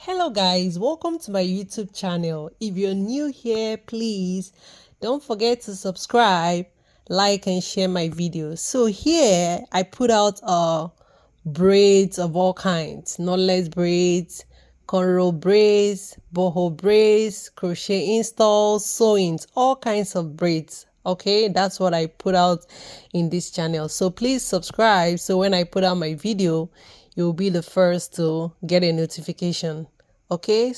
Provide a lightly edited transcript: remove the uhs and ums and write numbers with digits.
Hello guys, welcome to my YouTube channel. If you're new here, please don't forget to subscribe, like and share my videos. So here I put out braids of all kinds, knotless braids, cornrow braids, boho braids, crochet installs, sewings, all kinds of braids. Okay, that's what I put out in this channel. So please subscribe so when I put out my video, you'll be the first to get a notification. Okay.